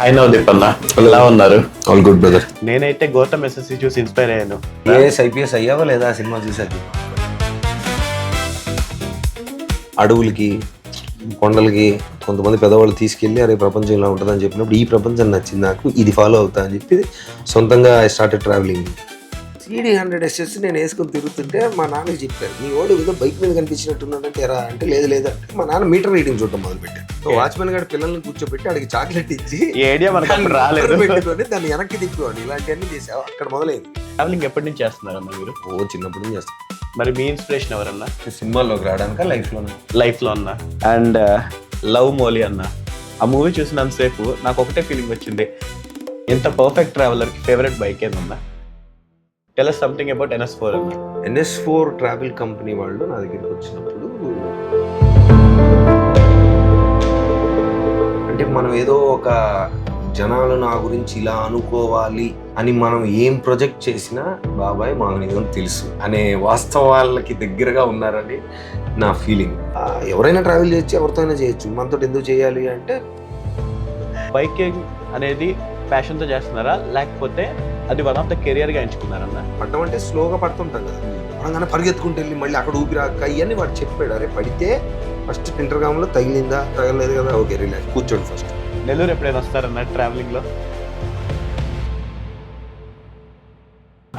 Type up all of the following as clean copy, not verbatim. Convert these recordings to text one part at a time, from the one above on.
Hi Navdeep అన్న, ఎలా ఉన్నారు? All good brother. నేనైతే గౌతమ్ ఎస్ఎస్సి చూసి ఇన్స్పైర్ అయ్యాను. ఐఏఎస్ ఐపీఎస్ అయ్యావా లేదా ఆ సినిమా చూసాక? అడవులకి కొండలకి కొంతమంది పెద్దవాళ్ళు తీసుకెళ్ళి అరే ప్రపంచం ఇలా ఉంటుందని చెప్పినప్పుడు ఈ ప్రపంచం నచ్చింది నాకు, ఇది ఫాలో అవుతా అని చెప్పి సొంతంగా ఐ స్టార్టెడ్ ట్రావెలింగ్. CD100SS నేను వేసుకొని తిరుగుతుంటే మా నాన్నకి చెప్పారు, మీ వాడు ఏదో బైక్ మీద కనిపించినట్టున్నాడంటే ఎరా అంటే లేదు లేదంటే మా నాన్న మీటర్ రీడింగ్ చూడటం మొదలుపెట్టాడు. వాచ్మెన్ గారి పిల్లల్ని కూర్చోబెట్టి అడిగి చాక్లెట్ ఇచ్చి ఈ ఐడియా మనకు అప్పుడు రాలేదు. పెట్టుకొని దాన్ని వెనక్కి తిప్పేవాడు. ఇలాంటివన్నీ చేసావు. అక్కడ మొదలైంది. ట్రావెలింగ్ ఎప్పటి నుంచి చేస్తున్నారన్న మీరు? చిన్నప్పటి నుంచి చేస్తాను. మరి మీ ఇన్స్పిరేషన్ ఎవరన్నా? సినిమాల్లోకి రావడానిక లైఫ్లో అన్న? అండ్ లవ్ మోలీ అన్న, ఆ మూవీ చూసినంతసేపు నాకు ఒకటే ఫీలింగ్ వచ్చింది, ఇంత పర్ఫెక్ట్ ట్రావెలర్కి ఫేవరెట్ బైక్ ఏదన్నా? Tell us something about NS4 అన్న. NS4 ట్రావెల్ కంపెనీ వాళ్ళు నా దగ్గరికి వచ్చినప్పుడు అంటే మనం ఏదో ఒక జనాలు నా గురించి ఇలా అనుకోవాలి అని మనం ఏం ప్రొజెక్ట్ చేసినా బాబాయ్ మాకు నిజం తెలుసు అనే వాస్తవాలకి దగ్గరగా ఉన్నారని నా ఫీలింగ్. ఎవరైనా ట్రావెల్ చేయొచ్చు, ఎవరితోనైనా చేయొచ్చు, మనతో ఎందుకు చేయాలి అంటే బైకింగ్ అనేది ప్యాషన్తో చేస్తున్నారా లేకపోతే అది వన్ ఆఫ్ ద కెరియర్గా ఎంచుకున్నారన్న? పడ్డం అంటే స్లోగా పడుతుంటాం కదా, మనం పరుగెత్తుకుంటూ వెళ్ళి మళ్ళీ అక్కడ ఊపిరాక ఇవన్నీ వాడు చెప్పాడు. అరే పడితే ఫస్ట్ ఇంటర్గామ్లో తగిలిందా తగలేదు కదా, ఓకే రిలాక్స్ కూర్చోండి ఫస్ట్. నెల్లూరు ఎప్పుడైనా వస్తారన్న ట్రావెలింగ్లో?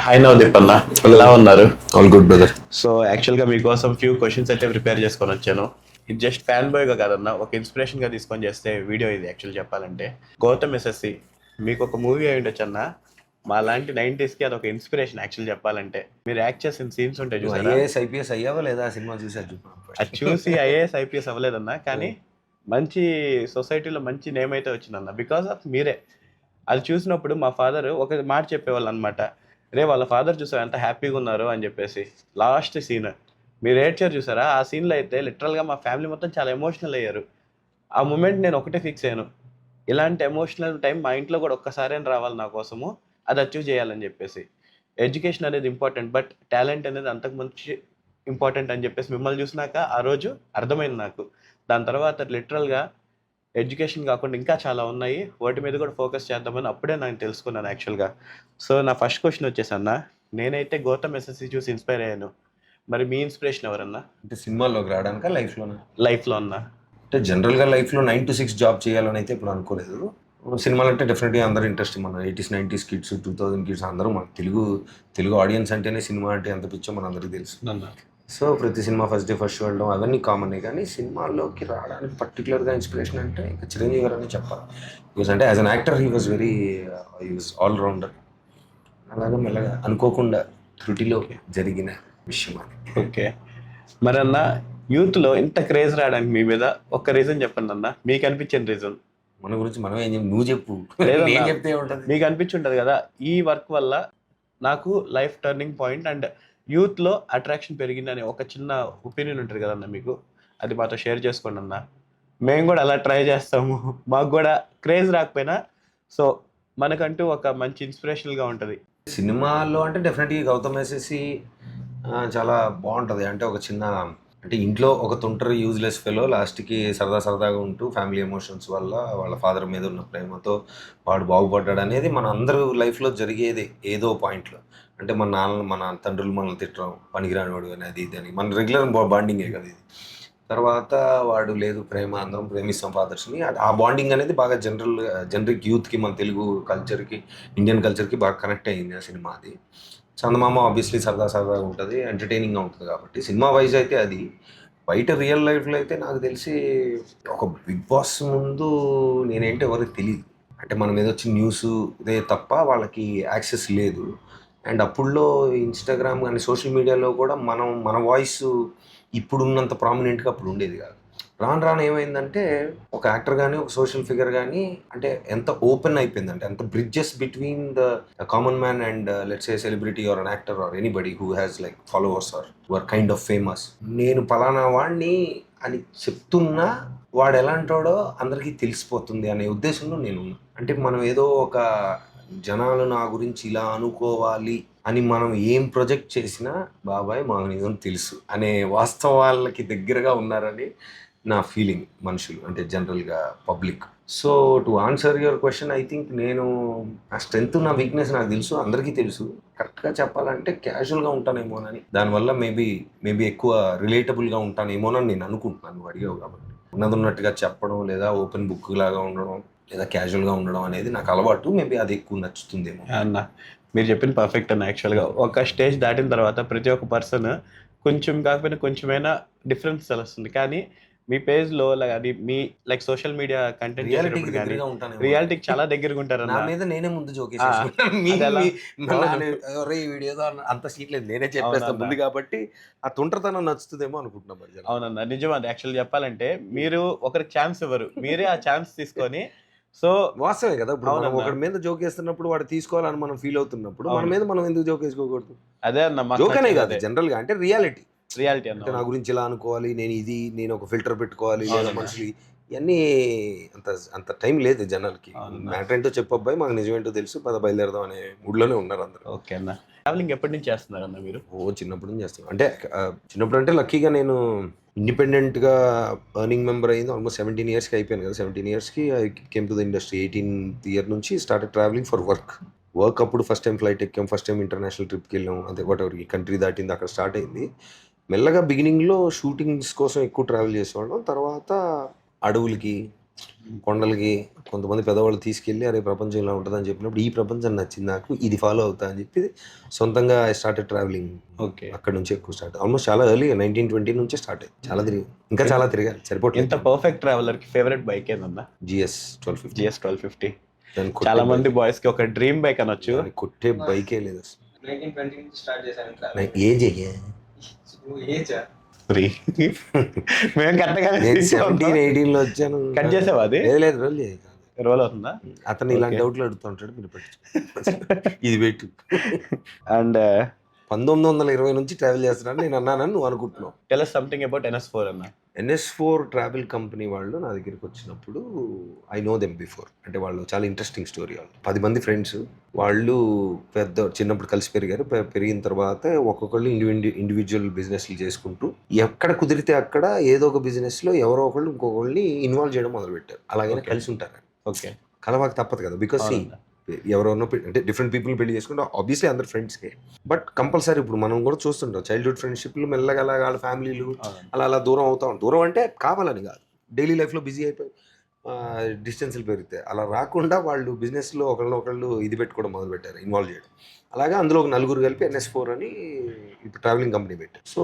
హాయ్ నవదీప్ అన్న, ఎలా ఉన్నారు? All good brother. సో యాక్చువల్గా మీకోసం ఫ్యూ క్వశ్చన్స్ అయితే ప్రిపేర్ చేసుకొని వచ్చాను. ఇది జస్ట్ ఫ్యాన్ బాయ్గా కాదన్న, ఒక ఇన్స్పిరేషన్గా తీసుకొని చేస్తే వీడియో ఇది. యాక్చువల్ చెప్పాలంటే గౌతమ్ ఎస్ఎస్సి మీకు ఒక మూవీ అయి ఉండొచ్చు అన్న, మా లాంటి 90sకి అదొక ఇన్స్పిరేషన్. యాక్చువల్ చెప్పాలంటే మీరు యాక్ట్ చేసిన సీన్స్ ఉంటాయి చూసారా? ఐఏఎస్ ఐపీఎస్ అయ్యావా లేదా ఆ సినిమా చూసారు? అది చూసి ఐఏఎస్ ఐపీఎస్ అవ్వలేదన్నా, కానీ మంచి సొసైటీలో మంచి నేమ్ అయితే వచ్చిందన్న బికాస్ ఆఫ్ మీరే. అది చూసినప్పుడు మా ఫాదర్ ఒక మాట చెప్పేవాళ్ళు అనమాట, రే వాళ్ళ ఫాదర్ చూసారు ఎంత హ్యాపీగా ఉన్నారు అని చెప్పేసి. లాస్ట్ సీన్ మీరు ఏడ్చారు చూసారా, ఆ సీన్లో అయితే లిటరల్గా మా ఫ్యామిలీ మొత్తం చాలా ఎమోషనల్ అయ్యారు. ఆ మూమెంట్ నేను ఒకటే ఫిక్స్ అయ్యాను, ఇలాంటి ఎమోషనల్ టైం మా ఇంట్లో కూడా ఒక్కసారైనా రావాలి నా కోసము, అది అచీవ్ చేయాలని చెప్పేసి. ఎడ్యుకేషన్ అనేది ఇంపార్టెంట్, బట్ టాలెంట్ అనేది అంతకు మంచి ఇంపార్టెంట్ అని చెప్పేసి మిమ్మల్ని చూసినాక ఆ రోజు అర్థమైంది నాకు. దాని తర్వాత లిటరల్గా ఎడ్యుకేషన్ కాకుండా ఇంకా చాలా ఉన్నాయి, వాటి మీద కూడా ఫోకస్ చేద్దామని అప్పుడే నేను తెలుసుకున్నాను యాక్చువల్గా. సో నా ఫస్ట్ క్వశ్చన్ వచ్చేసన్న, నేనైతే గౌతమ్ ఎస్ఎస్సి చూసి ఇన్స్పైర్ అయ్యాను. మరి మీ ఇన్స్పిరేషన్ ఎవరన్నా? అంటే సినిమాల్లోకి రావడానిక లైఫ్లో అన్నా? అంటే జనరల్గా లైఫ్లో 9 to 6 జాబ్ చేయాలని అయితే ఇప్పుడు అనుకోలేదు. సినిమాలు అంటే డెఫినెట్గా అందరూ ఇంట్రెస్ట్, మన 80s 90s కిడ్స్ 2000 కిడ్స్ అందరూ, మన తెలుగు ఆడియన్స్ అంటేనే సినిమా అంటే ఎంత పిచ్చో మన అందరికీ తెలుసు. సో ప్రతి cinema first day first show వెళ్ళడం అవన్నీ కామనే, కానీ సినిమాల్లోకి రావడానికి పర్టికులర్గా ఇన్స్పిరేషన్ అంటే ఇంకా చిరంజీవి గారు అని చెప్పాలి. బికాస్ అంటే as an actor he was all rounder. అలాగే మెల్లగా అనుకోకుండా త్రుటిలో జరిగిన విషయం అది. ఓకే, మరి అన్న యూత్లో ఇంత క్రేజ్ రావడానికి మీ మీద ఒక్క రీజన్ చెప్పండి అన్న, మీకు అనిపించిన రీజన్. మన గురించి మనం ఏం చెప్పి నువ్వు చెప్పు, నేను చెప్తే ఉంటుంది. మీకు అనిపించుంటుంది కదా, ఈ వర్క్ వల్ల నాకు లైఫ్ టర్నింగ్ పాయింట్ అండ్ యూత్లో అట్రాక్షన్ పెరిగిందని ఒక చిన్న ఒపీనియన్ ఉంటుంది కదన్న మీకు, అది మాతో షేర్ చేసుకోండి అన్న. మేము కూడా అలా ట్రై చేస్తాము, మాకు కూడా క్రేజ్ రాకపోయినా సో మనకంటూ ఒక మంచి ఇన్స్పిరేషనల్గా ఉంటుంది. సినిమాల్లో అంటే డెఫినెట్గా గౌతమ్ ఎస్ఎస్సి చాలా బాగుంటుంది. అంటే ఒక చిన్న అంటే ఇంట్లో ఒక తుంటరి యూజ్లెస్ ఫెలో లాస్ట్కి సరదాగా ఉంటూ ఫ్యామిలీ ఎమోషన్స్ వల్ల వాళ్ళ ఫాదర్ మీద ఉన్న ప్రేమతో వాడు బాగుపడ్డాడు అనేది మన అందరూ లైఫ్లో జరిగేది ఏదో పాయింట్లో. అంటే మన తండ్రులు మనల్ని తిట్టడం పనికిరానివాడు అనేది ఇది అని మన రెగ్యులర్ బాండింగే కదా ఇది. తర్వాత వాడు లేదు ప్రేమ, అందరం ప్రేమిస్తాం ఫాదర్స్ని, ఆ బాండింగ్ అనేది బాగా జనరిక్ యూత్కి, మన తెలుగు కల్చర్కి, ఇండియన్ కల్చర్కి బాగా కనెక్ట్ అయ్యింది ఆ సినిమా. అది చందమామ ఆబ్వియస్లీ సరదాగా ఉంటుంది, ఎంటర్టైనింగ్గా ఉంటుంది కాబట్టి సినిమా వైజ్ అయితే అది. బయట రియల్ లైఫ్లో అయితే నాకు తెలిసి ఒక బిగ్ బాస్ ముందు నేనేంటో ఎవరికి తెలియదు. అంటే మన మీద వచ్చిన న్యూస్ ఇదే తప్ప వాళ్ళకి యాక్సెస్ లేదు. అండ్ అప్పుడులో ఇన్స్టాగ్రామ్ కానీ సోషల్ మీడియాలో కూడా మన వాయిస్ ఇప్పుడున్నంత ప్రామినెంట్గా అప్పుడు ఉండేది కాదు. రాను ఏమైందంటే ఒక యాక్టర్ కానీ ఒక సోషల్ ఫిగర్ కానీ అంటే ఎంత ఓపెన్ అయిపోయిందంటే, ఎంత bridges between the common man and let's a celebrity or an actor or anybody who has like followers or who are kind of famous. నేను పలానా వాడిని అని చెప్తున్నా వాడు ఎలాంటాడో అందరికీ తెలిసిపోతుంది అనే ఉద్దేశంలో నేను. అంటే మనం ఏదో ఒక జనాలు నా గురించి ఇలా అనుకోవాలి అని మనం ఏం ప్రొజెక్ట్ చేసినా బాబాయ్ మాకు నిజం తెలుసు అనే వాస్తవాలకి దగ్గరగా ఉన్నారని నా ఫీలింగ్ మనుషులు అంటే జనరల్గా public. So to answer your question, I think నేను నా స్ట్రెంగ్త్ నా వీక్నెస్ నాకు తెలుసు, అందరికీ తెలుసు. కరెక్ట్గా చెప్పాలంటే క్యాజువల్గా ఉంటానేమోనని, దానివల్ల మేబీ ఎక్కువ రిలేటబుల్గా ఉంటానేమోనని నేను అనుకుంటున్నాను. నువ్వు అడిగావు కాబట్టి ఉన్నది ఉన్నట్టుగా చెప్పడం, లేదా ఓపెన్ బుక్ లాగా ఉండడం, లేదా క్యాజువల్గా ఉండడం అనేది నాకు అలవాటు. మేబీ అది ఎక్కువ నచ్చుతుందేమో. అన్న మీరు చెప్పింది పర్ఫెక్ట్ అన్న. యాక్చువల్గా ఒక స్టేజ్ దాటిన తర్వాత ప్రతి ఒక్క పర్సన్ కొంచెం కాకపోయినా కొంచెమైనా డిఫరెన్స్ తెలుస్తుంది. కానీ మీ పేజ్లో అది మీ లైక్ సోషల్ మీడియా కంటెంట్ రియాలిటీకి కానీ దగ్గరగా ఉంటాను. రియాలిటీకి చాలా దగ్గరగా ఉంటారు నా అన్న. మీద నేనే ముందు అది ఎలా? జోకేసి ఈ వీడియోతో అంత సీట్ లేదు, నేనే చెప్పేస్తాను అవునన్నా. ముందు. కాబట్టి ఆ తుంటతనం నచ్చుతుందేమో అనుకుంటున్నా మరి జనాలు. అవునన్న, నిజం అది. యాక్చువల్ చెప్పాలంటే మీరు ఒకరికి ఛాన్స్ ఇవ్వరు, మీరే ఆ ఛాన్స్ తీసుకొని. సో వాస్తవే కదా. ఇప్పుడు మనం అవునన్నా. ఒకరి మీద జోక్ వేస్తున్నప్పుడు వాడు తీసుకోవాలని మనం ఫీల్ అవుతున్నప్పుడు మన అవును. మీద మనం ఎందుకు జోక్ వేసుకోకూడదు? అదే అన్న, జోక్ అనే కాదు, జనరల్ గా అంటే రియాలిటీ. రియాలిటీ అంటే నా అన్న. గురించి ఇలా అనుకోవాలి, నేను ఒక ఫిల్టర్ పెట్టుకోవాలి, లేదా అవునన్నా. మనుషులు ఇవన్నీ అంత టైం లేదు జనాలకి. అవునన్నా. మ్యాటర్ ఏంటో చెప్పు అబ్బాయి, మాకు నిజమేంటో తెలుసు, పద బయలుదేరదాం అనే మూడ్లోనే ఉన్నారు అందరూ. ఓకే అన్న. ట్రావెలింగ్ ఎప్పటి నుంచి చేస్తున్నారు అన్న మీరు? చిన్నప్పటి నుంచి చేస్తాను. అంటే చిన్నప్పుడు అంటే లక్కీగా నేను ఇండిపెండెంట్గా ఎర్నింగ్ మెంబర్ అయింది ఆల్మోస్ట్ 17 ఇయర్స్కి అయిపోయాను కదా. 17 ఇయర్స్కి I came to the industry. 18th year నుంచి స్టార్టెడ్ ట్రావెలింగ్ ఫర్ వర్క్ అప్పుడు ఫస్ట్ టైం ఫ్లైట్ ఎక్కాం, ఫస్ట్ టైం ఇంటర్నేషనల్ ట్రిప్కి వెళ్ళాం. అంతే, వాట్ ఎవర్ ఈ కంట్రీ దాటింది అక్కడ స్టార్ట్ అయింది. మెల్లగా బిగినింగ్లో షూటింగ్స్ కోసం ఎక్కువ ట్రావెల్ చేసేవాళ్ళం. తర్వాత అడవులకి, కొండలకి కొంతమంది పెద్దవాళ్ళు తీసుకెళ్ళి అరే ప్రపంచం ఇలా ఉంటుందని చెప్పినప్పుడు ఈ ప్రపంచం నచ్చింది నాకు, ఇది ఫాలో అవుతా అని చెప్పి సొంతంగా ఐ స్టార్టెడ్ ట్రావెలింగ్. ఓకే. అక్కడ నుంచి ఎక్కువ స్టార్ట్, ఆల్మోస్ట్ చాలా ఎర్లీ 1920 నుంచి స్టార్ట్ అయ్యింది. చాలా తిరిగి, ఇంకా చాలా తిరిగాలి, ఇంత సరిపోతుంది. పర్ఫెక్ట్ ట్రావెలర్ కి ఫేవరెట్ బైక్ ఏందన్నా? GS 1250. GS 1250 దాన్ని కొట్టే చాలా మంది bike. బాయ్స్ కి ఒక డ్రీమ్ బైక్ అనొచ్చు. దాన్ని కొట్టే బైకే లేదు అసలు. 1920 నుంచి స్టార్ట్ చేశాను ఇట్లా. ఏజ్ అయ్యే ఏజా? ఫ్రీ. మేము కరెక్ట్గా నేను 17-18 లో వచ్చాను. కట్ చేసావా అది? లేదు రోల్ చేయ. రోల్ అవుతుందా? అతను ఇలాంటి Okay. డౌట్లు అడుగుతుంటాడు, మీరు పెట్టు. ఇది పెట్టు. అండ్ 1920 నుంచి ట్రావెల్ చేస్తున్నాను నేను అన్నానని నువ్వు అనుకుంటున్నావు. Tell us something about NS4 అన్న. NS4 ట్రావెల్ కంపెనీ వాళ్ళు నా దగ్గరికి వచ్చినప్పుడు ఐ నో దెమ్ బిఫోర్. అంటే వాళ్ళు చాలా ఇంట్రెస్టింగ్ స్టోరీ. వాళ్ళు 10 మంది ఫ్రెండ్స్. వాళ్ళు చిన్నప్పుడు కలిసి పెరిగారు. పెరిగిన తర్వాత ఒక్కొక్కళ్ళు ఇండివిజువల్ బిజినెస్లు చేసుకుంటూ ఎక్కడ కుదిరితే అక్కడ ఏదో ఒక బిజినెస్లో ఎవరో ఒకళ్ళు ఇంకొకళ్ళని ఇన్వాల్వ్ చేయడం మొదలుపెట్టారు. అలాగైనా Okay. కలిసి ఉంటారు. ఓకే. కలవాక తప్పదు కదా. బికాస్ ఎవరెవరినో అంటే డిఫరెంట్ పీపుల్ పెళ్లి చేసుకుంటే ఆబ్వియస్లీ అందరు ఫ్రెండ్స్కే. బట్ కంపల్సరీ ఇప్పుడు మనం కూడా చూస్తుంటాం చైల్డ్హుడ్ ఫ్రెండ్షిప్లు మెల్లగా వాళ్ళ ఫ్యామిలీలు అలా దూరం అవుతా ఉంటాం. దూరం అంటే కావాలని కాదు, డైలీ లైఫ్లో బిజీ అయిపోయి డిస్టెన్స్లు పెరుగుతాయి. అలా రాకుండా వాళ్ళు బిజినెస్లో ఒకళ్ళు ఇది పెట్టుకోవడం మొదలుపెట్టారు, ఇన్వాల్వ్ చేయడం. అలాగా అందులో ఒక నలుగురు కలిపి NS4 అని ఇప్పుడు ట్రావెలింగ్ కంపెనీ పెట్టారు. సో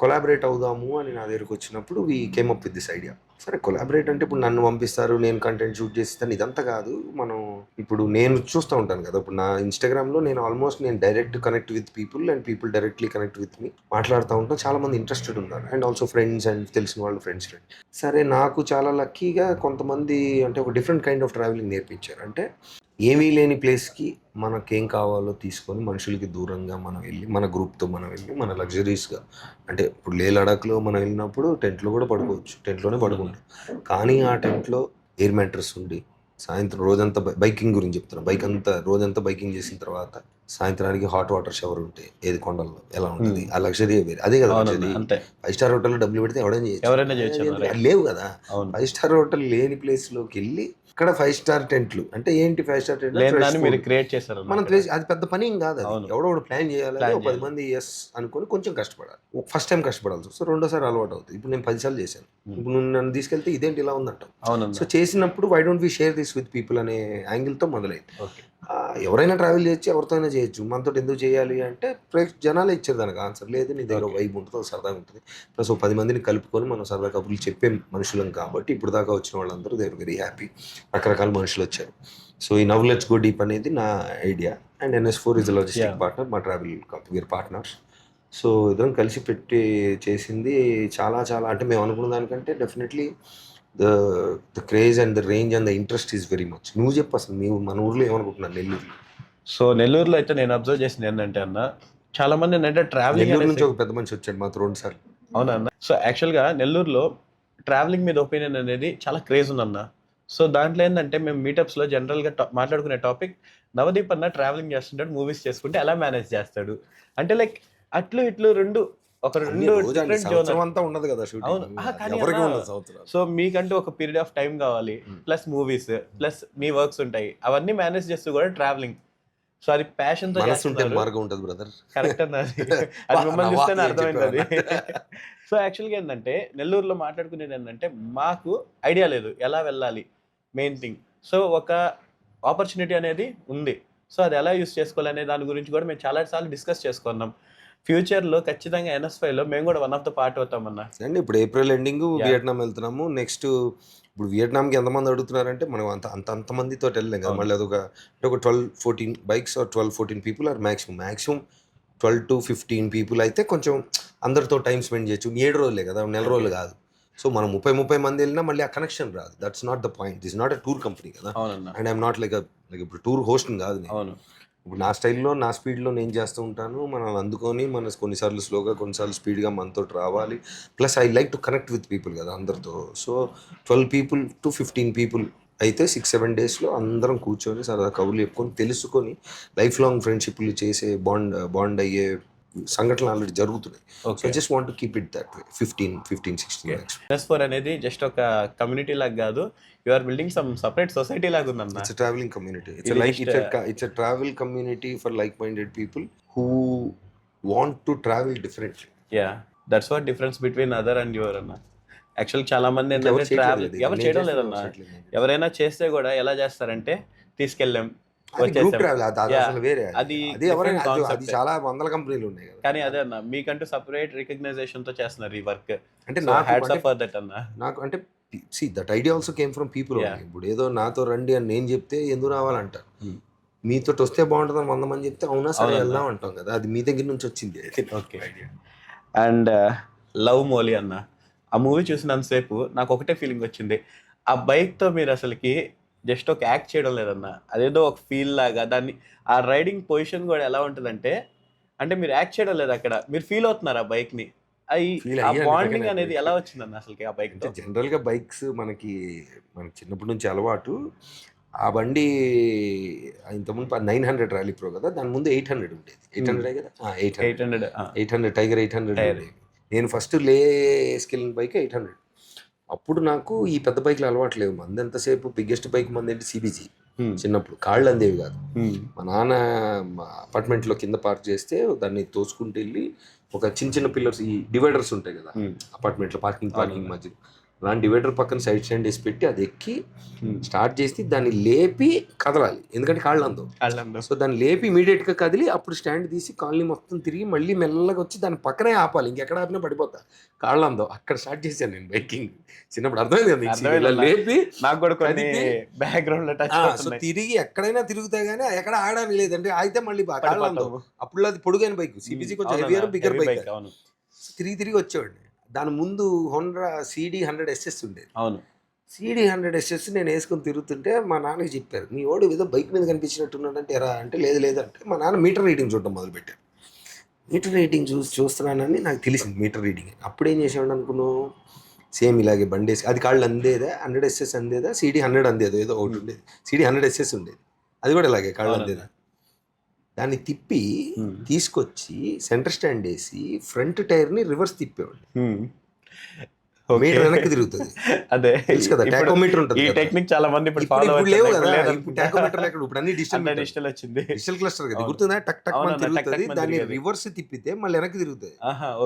కొలాబరేట్ అవుదాము అని నా దగ్గరికి వచ్చినప్పుడు we came up with this idea. సరే కొలాబరేట్ అంటే ఇప్పుడు నన్ను పంపిస్తారు, నేను కంటెంట్ షూట్ చేస్తాను, ఇదంతా కాదు. మనం ఇప్పుడు నేను చూస్తూ ఉంటాను కదా, ఇప్పుడు నా ఇన్స్టాగ్రామ్లో నేను almost direct connect with people and people directly connect with me మాట్లాడుతూ ఉంటాను. చాలా మంది ఇంట్రెస్టెడ్ ఉన్నారు అండ్ ఆల్సో ఫ్రెండ్స్ అండ్ తెలిసిన వాళ్ళు ఫ్రెండ్స్. సరే నాకు చాలా లక్కీగా కొంతమంది అంటే ఒక డిఫరెంట్ కైండ్ ఆఫ్ ట్రావెలింగ్ నేర్పించారు. అంటే ఏమీ లేని ప్లేస్కి మనకేం కావాలో తీసుకొని మనుషులకి దూరంగా మనం వెళ్ళి మన గ్రూప్తో మనం వెళ్ళి మన లగ్జరీస్గా, అంటే ఇప్పుడు లే లడాఖ్లో మనం వెళ్ళినప్పుడు టెంట్లో కూడా పడుకోవచ్చు, టెంట్లోనే పడుకుంటాం. కానీ ఆ టెంట్లో ఎయిర్ మ్యాట్రెస్ ఉండి సాయంత్రం రోజంతా బైకింగ్ గురించి చెప్తున్నాను, రోజంతా బైకింగ్ చేసిన తర్వాత సాయంత్రానికి హాట్ వాటర్ షవర్ ఉంటే ఏది కొండల్లో ఎలా ఉంటుంది, ఆ లగ్జరీ వేరే. అదే కదా లగ్జరీ. అంతే. 5 స్టార్ హోటల్లో డబ్బులు పెడితే ఎవరైనా చేయొచ్చు. అది లేవు కదా. అవును. 5 స్టార్ హోటల్ లేని ప్లేస్లోకి వెళ్ళి ఇక్కడ 5 స్టార్ టెంట్లు అంటే ఏంటి? 5 స్టార్ టెంట్ లేని దాన్ని మీరు క్రియేట్ చేశారు. మనం అది పెద్ద పని ఏం కాదు. అవును. అది ఎవడో ప్లాన్ చేయాలి, Plan 10 మంది ఎస్ అనుకొని కొంచెం కష్టపడాలి. ఫస్ట్ టైం కష్టపడాల్సి వస్తుంది, రెండోసారి అలవాటు అవుతుంది. ఇప్పుడు నేను 10 సార్లు చేశాను, ఇప్పుడు నువ్వు నన్ను తీసుకెళ్తే ఇదేంటి ఇలా ఉందంటావు. అవును. సో చేసినప్పుడు why don't we share this with people అనే యాంగిల్తో మొదలైంది. ఓకే. ఎవరైనా ట్రావెల్ చేయొచ్చు, ఎవరితో అయినా చేయొచ్చు, మనతో ఎందుకు చేయాలి అంటే జనాలే ఇచ్చారు దానికి ఆన్సర్. లేదు నీ దగ్గర వైబ్ ఉంటుంది, సరదాగా ఉంటుంది, ప్లస్ 10 మందిని కలుపుకొని మనం సరదా కబుర్లు చెప్పే మనుషులం కాబట్టి ఇప్పుడు దాకా వచ్చిన వాళ్ళందరూ దే ఆర్ వెరీ హ్యాపీ. రకరకాల మనుషులు వచ్చారు. సో ఈ నవ్ లెట్స్ గో డీప్ అనేది నా idea and NS4 is logistic partner, మా ట్రావెల్ కంపెనీ పార్ట్నర్స్. సో ఇద్దరం కలిసి పెట్టి చేసింది చాలా చాలా, అంటే మేము అనుకున్న దానికంటే definitely the craze and the range and the interest is very much. నువ్వు చెప్పు అసలు మీరు మన ఊర్లో ఏమనుకుంటున్నాను నెల్లూరులో? సో నెల్లూరులో అయితే నేను అబ్జర్వ్ చేసింది ఏంటంటే అన్న, చాలా మంది ఏంటంటే ట్రావెలింగ్ నెల్లూరు నుంచి ఒక పెద్ద మనిషి వచ్చాడు మాతో 2 సార్లు. అవునా అన్న? సో యాక్చువల్గా నెల్లూరులో ట్రావెలింగ్ మీద ఒపీనియన్ అనేది చాలా క్రేజ్ ఉందన్న. సో దాంట్లో ఏంటంటే మేము మీటప్స్లో జనరల్గా మాట్లాడుకునే టాపిక్, నవదీప్ అన్న ట్రావెలింగ్ చేస్తుంటాడు, మూవీస్ చేసుకుంటే ఎలా మేనేజ్ చేస్తాడు అంటే లైక్ అట్లు ఇట్లు రెండు ఒక అన్ని 2 రోజు అన్ని డిఫరెంట్ సంవత్సరం జోనర్. అంతా ఉండదు కదా అవును. షూటింగ్, కానీ ఎవరికి అన్న, ఉండదు సంవత్సరాలు. సో మీకంటూ ఒక పీరియడ్ ఆఫ్ టైం కావాలి, ప్లస్ మూవీస్, ప్లస్ మీ వర్క్స్ ఉంటాయి, అవన్నీ మేనేజ్ చేస్తూ కూడా ట్రావెలింగ్. సో అది ప్యాషన్ తో మనసు ఉంటే చేస్తున్నారు. మార్గం ఉంటుంది బ్రదర్. కరెక్ట్ అన్నది. అది మిమ్మల్ని చూస్తేనే అర్థమైంది అది. సో యాక్చువల్గా ఏంటంటే నెల్లూరులో మాట్లాడుకునేది ఏంటంటే మాకు ఐడియా లేదు ఎలా వెళ్ళాలి, మెయిన్ థింగ్. సో ఒక ఆపర్చునిటీ అనేది ఉంది, సో అది ఎలా యూస్ చేసుకోవాలనే దాని గురించి కూడా మేము చాలా సార్లు డిస్కస్ చేసుకున్నాం. ఫ్యూచర్లో ఖచ్చితంగా NS5లో మేము కూడా వన్ ఆఫ్ ద పార్ట్ అవుతామన్నా. అండి ఇప్పుడు ఏప్రిల్ ఎండింగ్ వియట్నాం వెళ్తున్నాము. నెక్స్ట్ ఇప్పుడు వియట్నాంకి ఎంతమంది అడుగుతున్నారంటే మనం అంతమందితో వెళ్ళలేం కదా. అవును. మళ్ళీ అదొక అంటే ఒక 12-14 bikes or 12-14 people or maximum 12 to 15 people అయితే కొంచెం అందరితో టైం స్పెండ్ చేయొచ్చు. 7 రోజులే కదా, నెల రోజులు కాదు. సో మనం 30 మంది వెళ్ళినా మళ్ళీ ఆ కనెక్షన్ రాదు. That's not the point. This not a tour company కదా. అవునన్నా. అండ్ ఐఎమ్ నాట్ లైక్ ఇప్పుడు టూర్ హోస్ట్ కాదు నేను. అవును. ఇప్పుడు నా స్టైల్లో నా స్పీడ్లో నేను చేస్తూ ఉంటాను. మనల్ని అందుకొని మన కొన్నిసార్లు స్లోగా కొన్నిసార్లు స్పీడ్గా మనతో రావాలి. Plus I like to connect with people కదా అందరితో. సో 12 people to 15 people అయితే 6-7 డేస్లో అందరం కూర్చొని సరదా కబుర్లు చెప్పుకొని తెలుసుకొని లైఫ్ లాంగ్ ఫ్రెండ్షిప్లు చేసే బాండ్ అయ్యే సంఘటనలు ఆల్రెడీ జరుగుతున్నాయి. So I just want to keep it that way. 15-16 lakhs. NS4 అనేది జస్ట్ ఒక కమ్యూనిటీ లాగా కాదు, you are building some separate society లాగా ఉందన్న. It's a traveling community. It's It a is it's a travel community for like-minded people who want to travel differently. Yeah, that's what difference between other and your అన్న. Actual చాలా మంది ఎవరు ఏంటంటే travel చేయట్లేదు. ఎవరు నేను చేయడం చేస్తే లేదన్న. ఎవరు చేయట్లేదు. ఎవరైనా చేస్తే కూడా ఎలా చేస్తారంటే తీసుకెళ్ళాం, అది group వచ్చేసాం. travel, అది Yeah. అసలు వేరే. అది అది ఎవరైనా different అది concept. చాలా వందల కంపెనీలు ఉన్నాయి కదా. కానీ అదే అన్న, మీకంటూ సపరేట్ రికగ్నైజేషన్ తో చేస్తున్నారు ఈ వర్క్. అంటే హ్యాట్స్ ఆఫ్ ఫర్ దట్ అన్న. నాకు అంటే that idea also came from people. Yeah. ఇప్పుడు ఏదో నాతో రండి అని నేను చెప్తే ఎందుకు రావాలంటారు. మీతో వస్తే బాగుంటుందని 100 మంది చెప్తే అవునా సరే అవునన్నా. వెళ్దాం అంటాం కదా. అది మీ దగ్గర నుంచి వచ్చింది. ఓకే. అండ్ లవ్ మోలీ అన్న, ఆ మూవీ చూసినంతసేపు నాకు ఒకటే ఫీలింగ్ వచ్చింది. ఆ బైక్ తో మీరు అసలుకి జస్ట్ ఒక యాక్ట్ చేయడం లేదన్న, అదేదో ఒక ఫీల్ లాగా. దాన్ని ఆ రైడింగ్ పొజిషన్ కూడా ఎలా ఉంటుందంటే, అంటే మీరు యాక్ట్ చేయడం లేదు అక్కడ, మీరు ఫీల్ అవుతున్నారు ఆ బైక్ ని. Feel ఆ అయ్యాను బాండింగ్ నిజంగానే అనేది bike ఎలా తో. వచ్చిందన్న అసలుకి ఆ బైక్ అంటే తో? జనరల్గా బైక్స్ మనకి చిన్నప్పటి నుంచి అలవాటు. ఆ బండి ఇంతకుముందు 900 ర్యాలీ ప్రో కదా, దాని ముందు 800 ఉండేది. 800 కదా, 800 800 టైగర్ 800 Tiger. ఉండేది. నేను ఫస్ట్ వేసుకెళ్ళిన బైక్ 800. అప్పుడు నాకు ఈ పెద్ద బైక్లు అలవాటు లేవు. మంది ఎంతసేపు బిగ్గెస్ట్ బైక్ మంది ఏంటి CBG. చిన్నప్పుడు కాళ్ళు అందేవి కాదు. మా నాన్న అపార్ట్మెంట్లో కింద పార్క్ చేస్తే దాన్ని తోసుకుంటూ వెళ్ళి ఒక చిన్న పిల్లర్స్, ఈ డివైడర్స్ ఉంటాయి కదా అపార్ట్మెంట్లో, పార్కింగ్ మధ్య, అలాంటి డివైడర్ పక్కన సైడ్ స్టాండ్ వేసి పెట్టి అది ఎక్కి స్టార్ట్ చేసి దాన్ని లేపి కదలాలి, ఎందుకంటే కాళ్ళు అందవు. సో దాన్ని లేపి ఇమీడియట్గా కదిలి అప్పుడు స్టాండ్ తీసి కాలనీ మొత్తం తిరిగి మళ్ళీ మెల్లగా వచ్చి దాని పక్కనే ఆపాలి. ఇంకెక్కడ ఆపినా పడిపోతా, కాళ్ళు అందవు. అక్కడ స్టార్ట్ చేశాను నేను బైకింగ్. చిన్నప్పుడు అర్థమైంది కదా, ఇలా లేపి నాకు కూడా కొన్ని బ్యాక్గ్రౌండ్ లో టచ్ సో అవుతున్నాయి. తిరిగి ఎక్కడైనా తిరుగుతా గానీ ఎక్కడ ఆడడానికి లేదంటే అయితే మళ్ళీ కాళ్ళు అందవు. అప్పుడు అది పొడుగైన బైక్, CBG కొంచెం హెవియర్ బిగ్గర్ బైక్. అవును తిరిగి వచ్చేవాడిని. దాని ముందు హోండా CD100SS ఉండేది. అవును. CD100SS నేను వేసుకొని తిరుగుతుంటే మా నాన్నకి చెప్పారు, మీ వాడు ఏదో బైక్ మీద కనిపించినట్టున్నాడంటే ఎరా అంటే లేదంటే మా నాన్న మీటర్ రీడింగ్ చూడటం మొదలుపెట్టారు. మీటర్ రీడింగ్ చూస్తున్నానని నాకు తెలిసింది మీటర్ రీడింగ్. అప్పుడు ఏం చేసేవాడు అనుకున్నావు, సేమ్ ఇలాగే బండి వేసి, అది కాళ్ళు అందేదా, 100SS అందేదా, CD100 అందేదో ఏదో ఒకటి ఉండేది, CD100SS ఉండేది. అది కూడా ఇలాగే కాళ్ళు అందేదా. దాన్ని తిప్పి తీసుకొచ్చి సెంటర్ స్టాండ్ వేసి ఫ్రంట్ టైర్ని రివర్స్ తిప్పేవాడు. మీటర్ వెనక్కి తిరుగుతుంది. అదే తెలుసు కదా, టాకోమీటర్ ఉంటుంది. ఈ టెక్నిక్ చాలా మంది ఇప్పుడు ఇప్పుడు ఫాలో లేవు కదా, ఇప్పుడు టాకోమీటర్ ఎక్కడ, ఇప్పుడు అన్ని డిజిటల్ వచ్చింది. డిజిటల్ క్లస్టర్ కదా, గుర్తుందా, టక్ టక్ అవును, అని తిరుగుతుంది. టక్ టక్ దాన్ని తిరిగేది. రివర్స్ తిప్పితే మళ్ళీ వెనక్కి తిరుగుతుంది.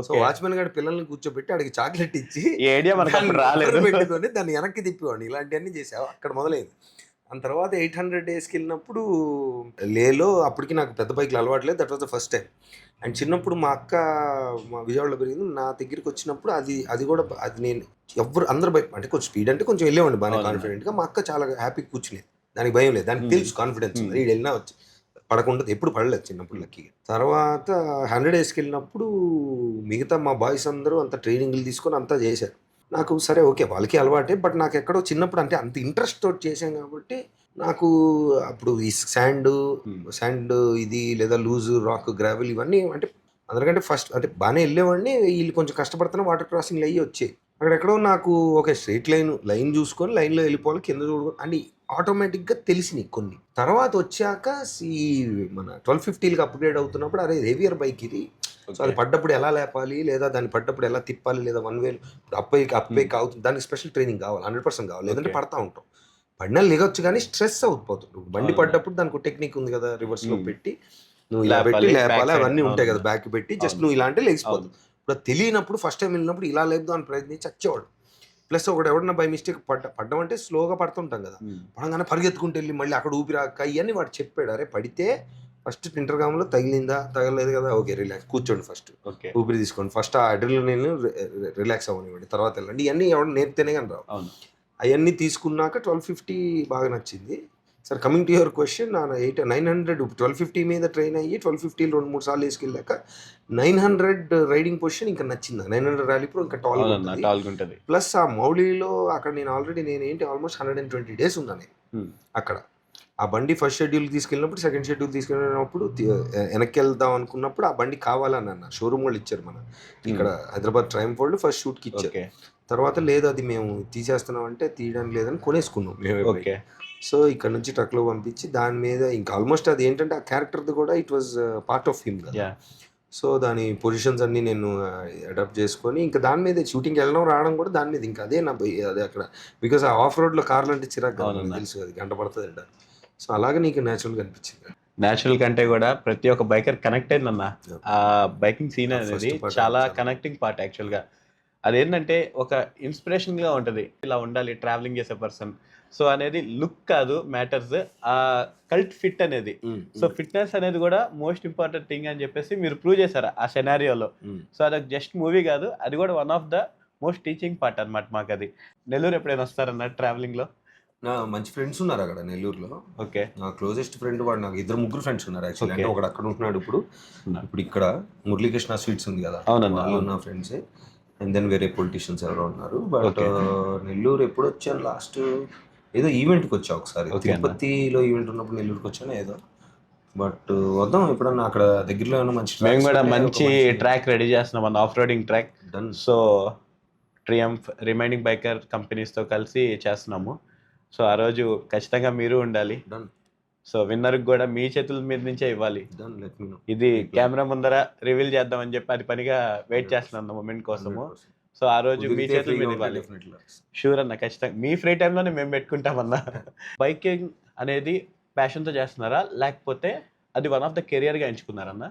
సో ఓకే, వాచ్మెన్ గారి పిల్లల్ని కూర్చోబెట్టి అడిగి చాక్లెట్ ఇచ్చి ఈ ఐడియా మనకు దాన్ని అప్పుడు రాలేదు. రివర్స్ పెట్టుకొని దాన్ని వెనక్కి తిప్పేవాడిని. ఇలాంటివన్నీ చేసావు. అక్కడ మొదలైంది. ఆ తర్వాత 800 డేస్కి వెళ్ళినప్పుడు లేలో, అప్పటికి నాకు పెద్ద బైక్లు అలవాట్లేదు. That was the first time. And చిన్నప్పుడు మా అక్క మా విజయవాడలో పెరిగింది, నా దగ్గరికి వచ్చినప్పుడు అది కూడా అది నేను అందరు బైక్ అంటే కొంచెం స్పీడ్ అంటే కొంచెం వెళ్ళేవాడిని బాగా కాన్ఫిడెంట్గా. మా అక్క చాలా హ్యాపీగా కూర్చునేది, దానికి భయం లేదు, దానికి తెలుసు కాన్ఫిడెన్స్ ఉంది. వీడు వెళ్ళినా వచ్చి పడకుండా ఎప్పుడు పడలేదు చిన్నప్పుడు లక్కీగా. తర్వాత 100 డేస్కి వెళ్ళినప్పుడు మిగతా మా బాయ్స్ అందరూ అంత ట్రైనింగ్లు తీసుకొని అంతా చేశారు. నాకు సరే ఓకే వాళ్ళకి అలవాటే, బట్ నాకు ఎక్కడో చిన్నప్పుడు అంటే అంత ఇంట్రెస్ట్ తోటి చేశాం కాబట్టి నాకు అప్పుడు ఈ శాండ్ ఇది లేదా లూజ్ రాక్ గ్రావెల్ ఇవన్నీ అంటే అందరికంటే ఫస్ట్ అంటే బాగానే వెళ్ళేవాడిని. వీళ్ళు కొంచెం కష్టపడుతున్నా వాటర్ క్రాసింగ్లు అయ్యి వచ్చాయి. అక్కడెక్కడో నాకు ఒక స్ట్రైట్ లైన్ చూసుకొని లైన్లో వెళ్ళిపోవాలి, కింద చూడుకొని అని ఆటోమేటిక్గా తెలిసినాయి కొన్ని. తర్వాత వచ్చాక ఈ మన 1250కి అప్గ్రేడ్ అవుతున్నప్పుడు అరే హెవియర్ బైక్ ఇది, సో అది పడ్డప్పుడు ఎలా లేపాలి, లేదా దాన్ని పడ్డప్పుడు ఎలా తిప్పాలి, లేదా వన్ వే అప్పైకి అవుతుంది, దానికి స్పెషల్ ట్రైనింగ్ కావాలి, 100% కావాలి, లేదంటే పడతా ఉంటాం. పడినా లేగొచ్చు కానీ స్ట్రెస్ అయిపోతుంది. బండి పడ్డప్పుడు దానికి టెక్నిక్ ఉంది కదా, రివర్స్లో పెట్టి నువ్వు ఇలా పెట్టి లేపాలి, అవన్నీ ఉంటాయి కదా, బ్యాక్ పెట్టి జస్ట్ నువ్వు ఇలా అంటే లేచిపోతుంది. ఇప్పుడు తెలియనప్పుడు ఫస్ట్ టైం వెళ్ళినప్పుడు ఇలా లేపుదాం అని ప్రయత్నించి వచ్చేవాడు. ప్లస్ ఒకటి ఎవడన్నా బై మిస్టేక్ పడ్డం అంటే స్లోగా పడుతుంటాం కదా, పడంగానే పరిగెత్తుకుంటూ వెళ్ళి మళ్ళీ అక్కడ ఊపిరాక ఇవన్నీ వాడు చెప్పాడు. అరే పడితే ఫస్ట్ ఇంటర్గామ్లో తగిలిందా తగలేదు కదా, ఓకే రిలాక్స్ కూర్చోండి, ఫస్ట్ ఊపిరి తీసుకోండి, ఫస్ట్ ఆ అడ్రినలిన్ రిలాక్స్ అవ్వనివ్వండి, తర్వాత వెళ్ళండి. ఇవన్నీ ఎవరు నేర్పితేనే కానీ రావు. అవన్నీ తీసుకున్నాక 1250 బాగా నచ్చింది. Sir coming to your question, 900 1250 మీద ట్రైన్ అయ్యి 1250 2-3 సార్లు వేసుకెళ్ళాక 900 రైడింగ్ పొజిషన్ ఇంకా నచ్చింది. 900 ర్యాలీ ప్రో ఇంకా టాల్ ఉంటుంది. ప్లస్ ఆ మౌలిలో అక్కడ నేను ఆల్మోస్ట్ 120 డేస్ ఉన్నాను అక్కడ. ఆ బండి ఫస్ట్ షెడ్యూల్ తీసుకెళ్ళినప్పుడు, సెకండ్ షెడ్యూల్ తీసుకెళ్ళినప్పుడు వెనక్కి వెళ్దాం అనుకున్నప్పుడు ఆ బండి కావాలని అన్న షోరూమ్ వాళ్ళు ఇచ్చారు, మన ఇక్కడ హైదరాబాద్ ట్రైమ్ ఫోల్డ్ ఫస్ట్ షూట్కి ఇచ్చారు. తర్వాత లేదు అది మేము తీసేస్తున్నాం అంటే తీయడానికి లేదని కొనేసుకున్నాం మేము. సో ఇక్కడ నుంచి ట్రక్లో పంపించి దాని మీద ఇంకా ఆల్మోస్ట్ అది ఏంటంటే ఆ క్యారెక్టర్ది కూడా it was part of him కదా. సో దాని పొజిషన్స్ అన్నీ నేను అడాప్ట్ చేసుకొని ఇంకా దాని మీద షూటింగ్కి వెళ్ళడం రావడం కూడా దాని మీద ఇంకా అదే అదే అక్కడ. బికాస్ ఆ ఆఫ్ రోడ్లో కార్లు అంటే చిరాకు తెలుసు, అది గంట పడుతుంది అంట. సో అలాగే నీకు న్యాచురల్గా అనిపించింది. న్యాచురల్ కంటే కూడా ప్రతి ఒక్క బైకర్ కనెక్ట్ అయిందన్న. ఆ బైకింగ్ సీన్ అనేది చాలా కనెక్టింగ్ పార్ట్ యాక్చువల్గా. అదేంటంటే ఒక ఇన్స్పిరేషన్గా ఉంటుంది, ఇలా ఉండాలి ట్రావెలింగ్ చేసే పర్సన్. సో అనేది లుక్ కాదు మ్యాటర్స్, ఆ కల్ట్ ఫిట్ అనేది. సో ఫిట్నెస్ అనేది కూడా మోస్ట్ ఇంపార్టెంట్ థింగ్ అని చెప్పేసి మీరు ప్రూవ్ చేశారు ఆ సెనారియోలో. సో అదొక జస్ట్ మూవీ కాదు, అది కూడా one of the most teaching part అనమాట మాకు అది. నెల్లూరు ఎప్పుడైనా వస్తారన్న ట్రావెలింగ్లో? నా మంచి ఫ్రెండ్స్ ఉన్నారు అక్కడ నెల్లూరులో. ఓకే, నా క్లోజెస్ట్ ఫ్రెండ్ వాడు, నాకు 2-3 ఫ్రెండ్స్ ఉన్నారు యాక్చువల్లీ. అంటే ఒకడు అక్కడ ఉంటున్నాడు ఇప్పుడు ఇక్కడ మురళీకృష్ణ స్వీట్స్ ఉంది కదా, వాళ్ళు నా ఫ్రెండ్సే. అండ్ దెన్ వేరే పొలిటీషియన్స్ ఎవరో ఉన్నారు. బట్ నెల్లూరు ఎప్పుడు వచ్చాను లాస్ట్ ఏదో ఈవెంట్కి వచ్చా ఒకసారి, తిరుపతిలో ఈవెంట్ ఉన్నప్పుడు నెల్లూరుకి వచ్చాను ఏదో. బట్ వద్దాం ఎప్పుడన్నా, అక్కడ దగ్గరలో ఏమైనా మంచి మేము కూడా మంచి ట్రాక్ రెడీ చేస్తున్నాం, off roading track. So Triumph remaining biker కంపెనీస్తో కలిసి చేస్తున్నాము. సో ఆ రోజు ఖచ్చితంగా మీరు ఉండాలి. సో విన్నర్కి కూడా మీ చేతుల మీద నుంచే ఇవ్వాలి. ఇది కెమెరా ముందర రివీల్ చేద్దామని చెప్పి అది పనిగా వెయిట్ చేస్తున్నాం మూమెంట్ కోసము. సో ఆ రోజు మీ చేతుల మీద ఇవ్వాలి. షూర్ అన్న, ఖచ్చితంగా మీ ఫ్రీ టైంలోనే మేము పెట్టుకుంటామన్నా. బైకింగ్ అనేది ప్యాషన్తో చేస్తున్నారా, లేకపోతే అది వన్ ఆఫ్ ద కెరియర్గా ఎంచుకున్నారన్నా?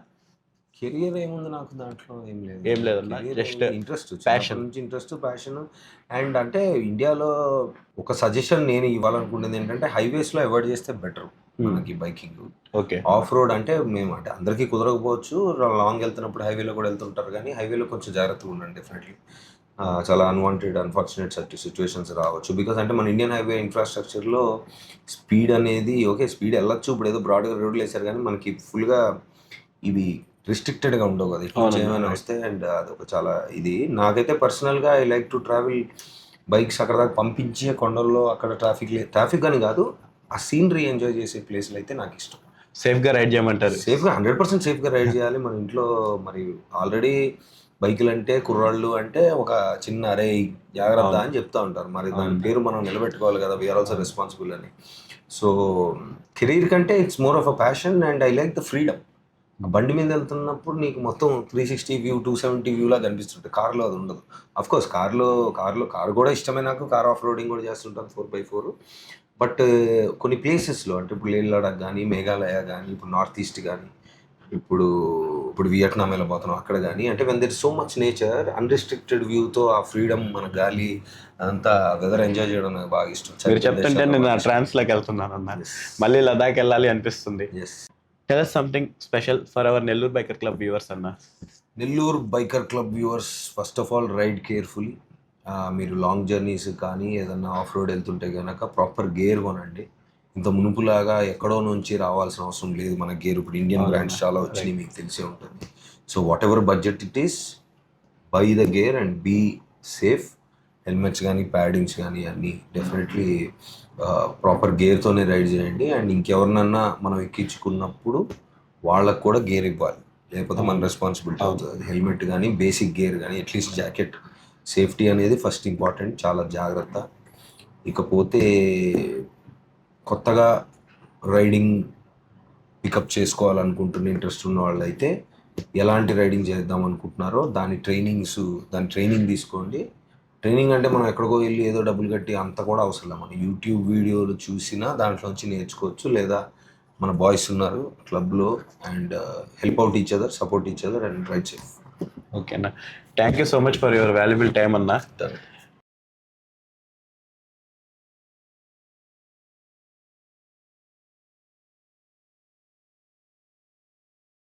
కెరియర్ ఏముంది నాకు దాంట్లో, ఏం లేదన్నా, జస్ట్ ఇంట్రెస్ట్, ప్యాషన్ నుంచి ఇంట్రెస్ట్, ప్యాషన్. అండ్ అంటే ఇండియాలో ఒక సజెషన్ నేను ఇవ్వాలనుకునేది ఏంటంటే, హైవేస్లో అవాయిడ్ చేస్తే బెటర్ మనకి బైకింగ్. ఓకే, ఆఫ్ రోడ్ అంటే మేము అంటే అందరికీ కుదరకపోవచ్చు, లాంగ్ వెళ్తున్నప్పుడు హైవేలో కూడా వెళ్తుంటారు, కానీ హైవేలో కొంచెం జాగ్రత్తగా ఉండండి డెఫినెట్లీ. చాలా అన్వాంటెడ్ అన్ఫార్చునేట్ సిచ్యువేషన్స్ రావచ్చు. బికాస్ అంటే మన ఇండియన్ హైవే ఇన్ఫ్రాస్ట్రక్చర్లో స్పీడ్ అనేది ఓకే, స్పీడ్ వెళ్ళొచ్చు, ఇప్పుడు ఏదో బ్రాడ్గా రోడ్లు వేసారు, కానీ మనకి ఫుల్గా ఇవి రిస్ట్రిక్టెడ్గా ఉండవు కదా, ఇట్లా ఏమైనా వస్తే. అండ్ అదొక చాలా ఇది నాకైతే పర్సనల్గా I like to travel bikes అక్కడ దాకా పంపించే కొండల్లో, అక్కడ ట్రాఫిక్ అని కాదు, ఆ సీనరీ ఎంజాయ్ చేసే ప్లేస్లు అయితే నాకు ఇష్టం. సేఫ్గా రైడ్ చేయమంటారు? సేఫ్గా 100% సేఫ్గా రైడ్ చేయాలి. మన ఇంట్లో మరి ఆల్రెడీ బైకులు అంటే కుర్రాళ్ళు అంటే ఒక చిన్న అరే జాగ్రత్త అని చెప్తా ఉంటారు, మరి దాని పేరు మనం నిలబెట్టుకోవాలి కదా, వీఆర్ ఆల్సో రెస్పాన్సిబుల్ అని. సో కెరీర్ కంటే it's more of a passion and I like the freedom. బండి మీద వెళ్తున్నప్పుడు నీకు మొత్తం 360 వ్యూ 270 వ్యూలా కనిపిస్తుంటుంది, కార్లో అది ఉండదు. అఫ్కోర్స్ కారు కూడా ఇష్టమే నాకు, కార్ ఆఫ్ రోడింగ్ కూడా చేస్తుంటాను 4x4. బట్ కొన్ని ప్లేసెస్లో అంటే ఇప్పుడు లేహ్ లడాక్ కానీ, మేఘాలయ కానీ, ఇప్పుడు నార్త్ ఈస్ట్ కానీ, ఇప్పుడు వియట్నాం వెళ్ళిపోతున్నాం అక్కడ కానీ, అంటే when there so much nature, unrestricted వ్యూతో ఆ ఫ్రీడమ్, మన గాలి, అదంతా వెదర్ ఎంజాయ్ చేయడం నాకు బాగా ఇష్టం. మీరు చెప్తుంటే నేను ఆ ట్రాన్స్లోకి వెళ్తున్నాను అన్న, మళ్ళీ లదాఖ్ వెళ్ళాలి అనిపిస్తుంది. Tell us something special for our Nellore Biker Club viewers అన్న. Nellore biker club viewers, first of all ride carefully. మీరు లాంగ్ జర్నీస్ కానీ ఏదన్నా ఆఫ్ రోడ్ వెళ్తుంటే కనుక ప్రాపర్ గేర్ కొనండి. ఇంత మునుపులాగా ఎక్కడో నుంచి రావాల్సిన అవసరం లేదు మన గేర్. ఇప్పుడు ఇండియన్ బ్రాండ్స్ చాలా వచ్చినాయి, మీకు తెలిసే ఉంటుంది. So whatever budget it is, buy the gear and be safe. Helmets కానీ, ప్యాడింగ్స్ కానీ అన్నీ డెఫినెట్లీ ప్రాపర్ గేర్తోనే రైడ్ చేయండి. అండ్ ఇంకెవరినన్నా మనం ఎక్కించుకున్నప్పుడు వాళ్ళకు కూడా గేర్ ఇవ్వాలి, లేకపోతే మన రెస్పాన్సిబిలిటీ అవుతుంది. హెల్మెట్ కానీ, బేసిక్ గేర్ కానీ, అట్లీస్ట్ జాకెట్. సేఫ్టీ అనేది ఫస్ట్ ఇంపార్టెంట్, చాలా జాగ్రత్త. ఇకపోతే కొత్తగా రైడింగ్ పికప్ చేసుకోవాలనుకుంటున్న ఇంట్రెస్ట్ ఉన్న వాళ్ళు అయితే ఎలాంటి రైడింగ్ చేద్దాం అనుకుంటున్నారో దాని ట్రైనింగ్ తీసుకోండి. ట్రైనింగ్ అంటే మనం ఎక్కడికో వెళ్ళి ఏదో డబ్బులు కట్టి అంత కూడా అవసరం లేదు. మన యూట్యూబ్ వీడియోలు చూసినా దాంట్లోంచి నేర్చుకోవచ్చు. లేదా మన బాయ్స్ ఉన్నారు క్లబ్లో, and help out each other, support each other and ride safe. Okay అన్న, thank you so much for your valuable time అన్న.